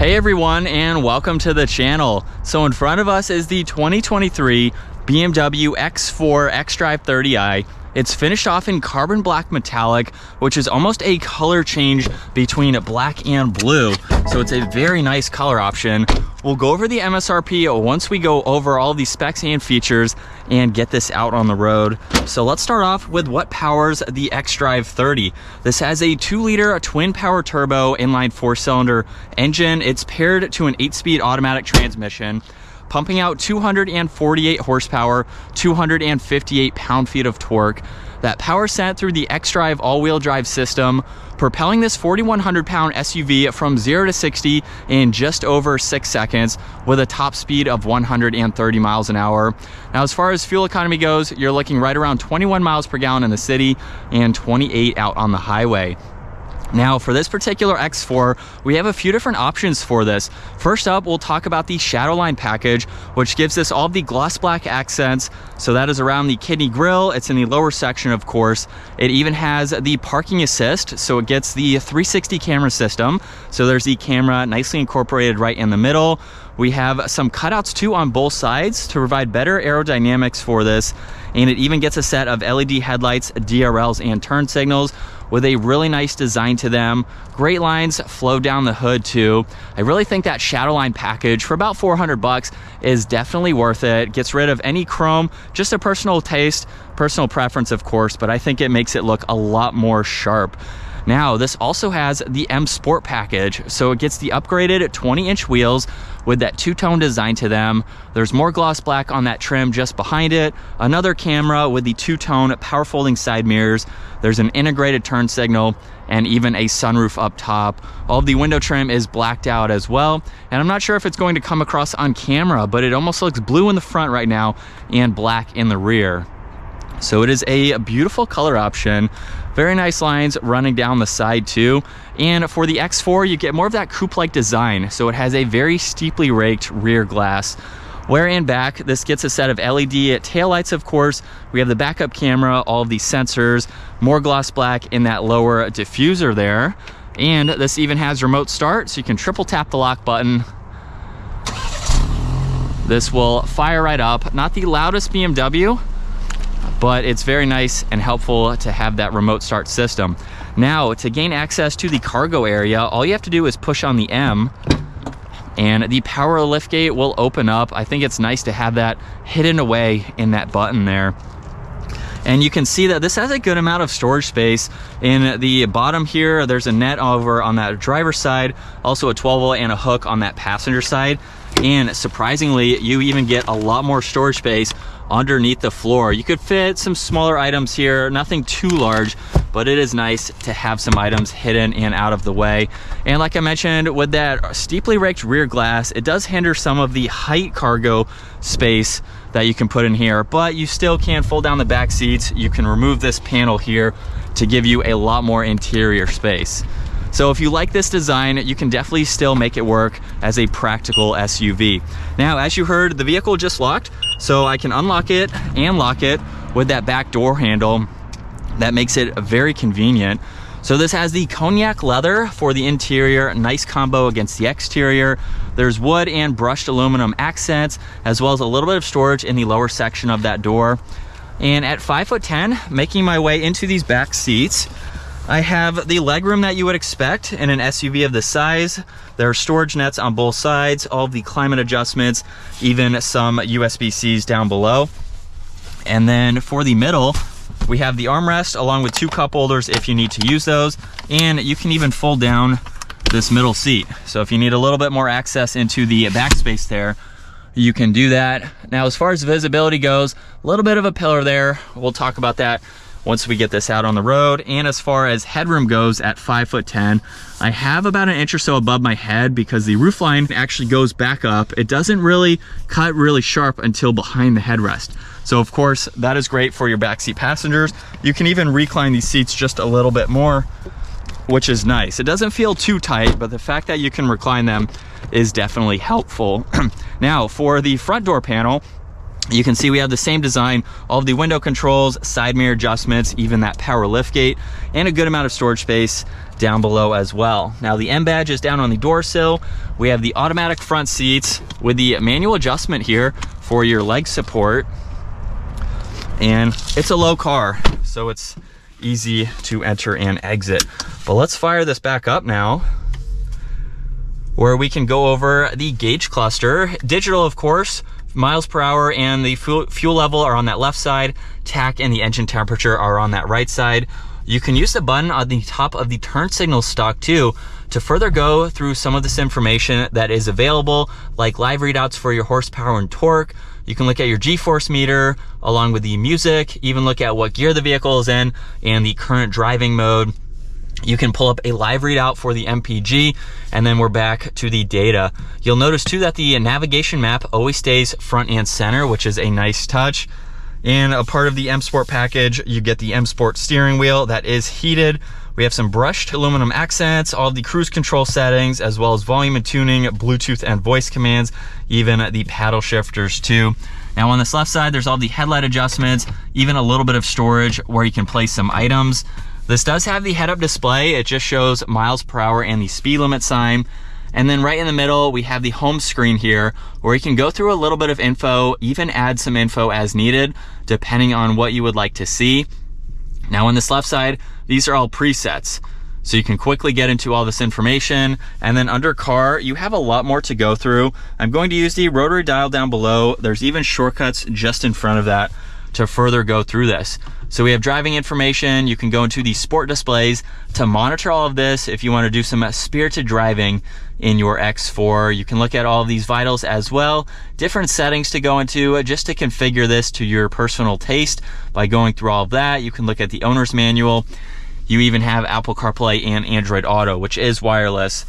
Hey everyone, and welcome to the channel. So in front of us is the 2023 BMW X4 xDrive30i. It's finished off in carbon black metallic, which is almost a color change between black and blue. So it's a very nice color option. We'll go over the MSRP once we go over all the specs and features and get this out on the road. So let's start off with what powers the xDrive30. This has a 2-liter twin power turbo inline 4-cylinder engine. It's paired to an 8-speed automatic transmission, pumping out 248 horsepower, 258 pound-feet of torque. That power sent through the xDrive all-wheel drive system, propelling this 4,100-pound SUV from 0 to 60 in just over 6 seconds with a top speed of 130 miles an hour. Now, as far as fuel economy goes, you're looking right around 21 miles per gallon in the city and 28 out on the highway. Now, for this particular X4, we have a few different options for this. First up, we'll talk about the shadowline package, which gives us all the gloss black accents. So that is around the kidney grille. It's in the lower section, of course. It even has the parking assist, so it gets the 360 camera system. So there's the camera nicely incorporated right in the middle. We have some cutouts too on both sides to provide better aerodynamics for this. And it even gets a set of LED headlights, DRLs, and turn signals with a really nice design to them. Great lines flow down the hood too. I really think that shadowline package for about 400 bucks is definitely worth it. Gets rid of any chrome, just a personal taste, personal preference of course, but I think it makes it look a lot more sharp. Now, this also has the M Sport package, so it gets the upgraded 20-inch wheels with that two-tone design to them. There's more gloss black on that trim just behind it, another camera with the two-tone power folding side mirrors. There's an integrated turn signal and even a sunroof up top. All of the window trim is blacked out as well, and I'm not sure if it's going to come across on camera, but it almost looks blue in the front right now and black in the rear. So it is a beautiful color option. Very nice lines running down the side too. And for the X4, you get more of that coupe-like design. So it has a very steeply raked rear glass. Where in back, this gets a set of LED taillights, of course. We have the backup camera, all of the sensors, more gloss black in that lower diffuser there. And this even has remote start, so you can triple tap the lock button. This will fire right up. Not the loudest BMW, but it's very nice and helpful to have that remote start system. Now, to gain access to the cargo area, all you have to do is push on the M and the power liftgate will open up. I think it's nice to have that hidden away in that button there. And you can see that this has a good amount of storage space. In the bottom here, there's a net over on that driver's side, also a 12-volt and a hook on that passenger side. And surprisingly, you even get a lot more storage space underneath the floor. You could fit some smaller items here, nothing too large, but it is nice to have some items hidden and out of the way. And like I mentioned, with that steeply raked rear glass, it does hinder some of the height cargo space that you can put in here, but you still can fold down the back seats. You can remove this panel here to give you a lot more interior space. So if you like this design, you can definitely still make it work as a practical SUV. Now, as you heard, the vehicle just locked, so I can unlock it and lock it with that back door handle. That makes it very convenient. So this has the cognac leather for the interior, nice combo against the exterior. There's wood and brushed aluminum accents, as well as a little bit of storage in the lower section of that door. And at 5'10", making my way into these back seats, I have the legroom that you would expect in an SUV of this size. There are storage nets on both sides, all of the climate adjustments, even some USB-Cs down below. And then for the middle, we have the armrest along with 2 cup holders if you need to use those. And you can even fold down this middle seat. So if you need a little bit more access into the back space there, you can do that. Now, as far as visibility goes, a little bit of a pillar there. We'll talk about that once we get this out on the road. And as far as headroom goes, at 5'10", I have about an inch or so above my head because the roofline actually goes back up. It doesn't really cut really sharp until behind the headrest. So of course, that is great for your backseat passengers. You can even recline these seats just a little bit more, which is nice. It doesn't feel too tight, but the fact that you can recline them is definitely helpful. Now, for the front door panel, you can see we have the same design, all of the window controls, side mirror adjustments, even that power liftgate, and a good amount of storage space down below as well. Now the M badge is down on the door sill. We have the automatic front seats with the manual adjustment here for your leg support. And it's a low car, so it's easy to enter and exit. But let's fire this back up now, where we can go over the gauge cluster. Digital, of course, miles per hour and the fuel level are on that left side. Tach and the engine temperature are on that right side. You can use the button on the top of the turn signal stock too to further go through some of this information that is available, like live readouts for your horsepower and torque. You can look at your G-force meter along with the music, even look at what gear the vehicle is in and the current driving mode. You can pull up a live readout for the MPG, and then we're back to the data. You'll notice too that the navigation map always stays front and center, which is a nice touch. And a part of the M Sport package, you get the M Sport steering wheel that is heated. We have some brushed aluminum accents, all the cruise control settings, as well as volume and tuning, Bluetooth and voice commands, even the paddle shifters too. Now on this left side, there's all the headlight adjustments, even a little bit of storage where you can place some items. This does have the head-up display. It just shows miles per hour and the speed limit sign. And then right in the middle, we have the home screen here where you can go through a little bit of info, even add some info as needed, depending on what you would like to see. Now on this left side, these are all presets. So you can quickly get into all this information. And then under car, you have a lot more to go through. I'm going to use the rotary dial down below. There's even shortcuts just in front of that to further go through this. So we have driving information. You can go into the sport displays to monitor all of this. If you want to do some spirited driving in your X4, you can look at all of these vitals as well. Different settings to go into just to configure this to your personal taste. By going through all of that, you can look at the owner's manual. You even have Apple CarPlay and Android Auto, which is wireless.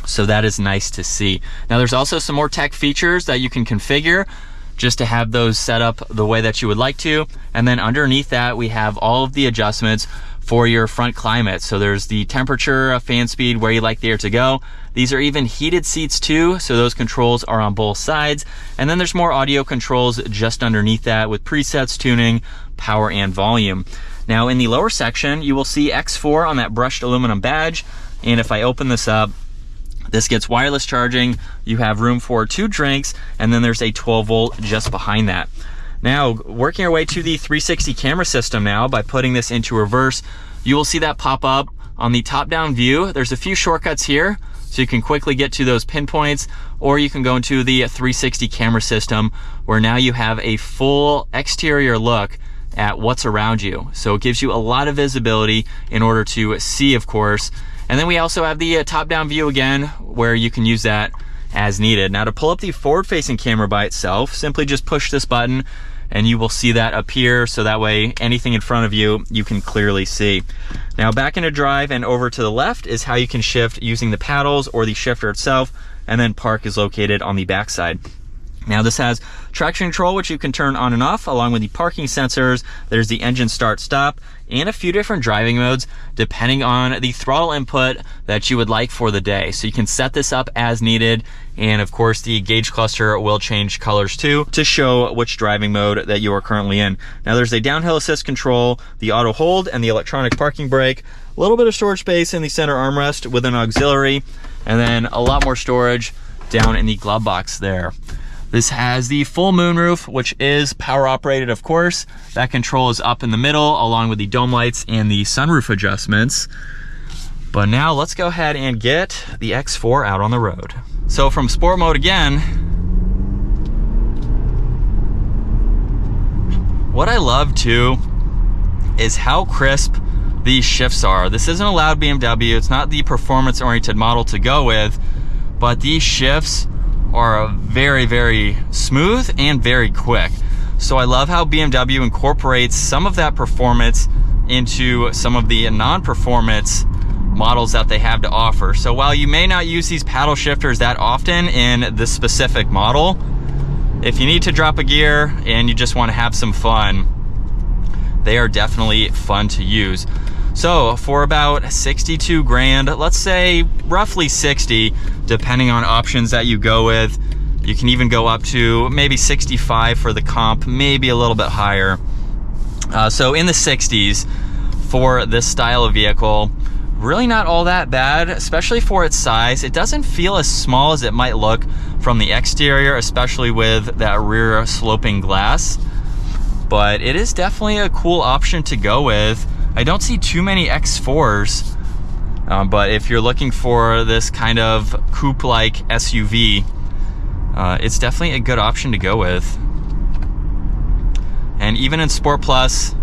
So that is nice to see. Now there's also some more tech features that you can configure just to have those set up the way that you would like to. And then underneath that, we have all of the adjustments for your front climate. So there's the temperature, fan speed, where you like the air to go. These are even heated seats too, so those controls are on both sides. And then there's more audio controls just underneath that with presets, tuning, power, and volume. Now in the lower section, you will see X4 on that brushed aluminum badge. And if I open this up, this gets wireless charging. You have room for 2 drinks, and then there's a 12 volt just behind that. Now, working our way to the 360 camera system now, by putting this into reverse, you will see that pop up on the top-down view. There's a few shortcuts here, so you can quickly get to those pinpoints, or you can go into the 360 camera system, where now you have a full exterior look at what's around you. So it gives you a lot of visibility in order to see, of course. And then we also have the top-down view again, where you can use that as needed. Now to pull up the forward-facing camera by itself, simply just push this button and you will see that appear, so that way anything in front of you, you can clearly see. Now back into drive and over to the left is how you can shift using the paddles or the shifter itself, and then park is located on the back side. Now this has traction control, which you can turn on and off, along with the parking sensors. There's the engine start stop and a few different driving modes depending on the throttle input that you would like for the day. So you can set this up as needed. And of course the gauge cluster will change colors too to show which driving mode that you are currently in. Now there's a downhill assist control, the auto hold, and the electronic parking brake. A little bit of storage space in the center armrest with an auxiliary, and then a lot more storage down in the glove box there. This has the full moonroof, which is power operated, of course. That control is up in the middle, along with the dome lights and the sunroof adjustments. But now let's go ahead and get the X4 out on the road. So from sport mode again, what I love too is how crisp these shifts are. This isn't a loud BMW. It's not the performance-oriented model to go with, but these shifts are very, very smooth and very quick. So I love how BMW incorporates some of that performance into some of the non-performance models that they have to offer. So while you may not use these paddle shifters that often in this specific model, if you need to drop a gear and you just want to have some fun, they are definitely fun to use. So for about 62 grand, let's say roughly 60, depending on options that you go with, you can even go up to maybe 65 for the comp, maybe a little bit higher. So in the 60s for this style of vehicle, really not all that bad, especially for its size. It doesn't feel as small as it might look from the exterior, especially with that rear sloping glass. But it is definitely a cool option to go with. I don't see too many X4s, but if you're looking for this kind of coupe-like SUV, it's definitely a good option to go with. And even in Sport Plus,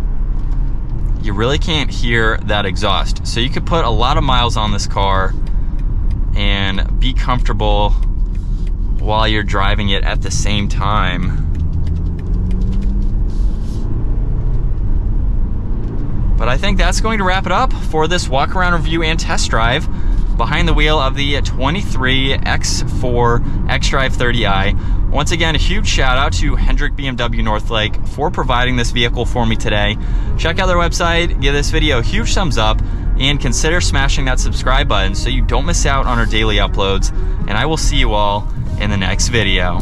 you really can't hear that exhaust. So you could put a lot of miles on this car and be comfortable while you're driving it at the same time. But I think that's going to wrap it up for this walk around review and test drive behind the wheel of the 23 X4 xDrive30i. Once again, a huge shout out to Hendrick BMW Northlake for providing this vehicle for me today. Check out their website, give this video a huge thumbs up, and consider smashing that subscribe button so you don't miss out on our daily uploads. And I will see you all in the next video.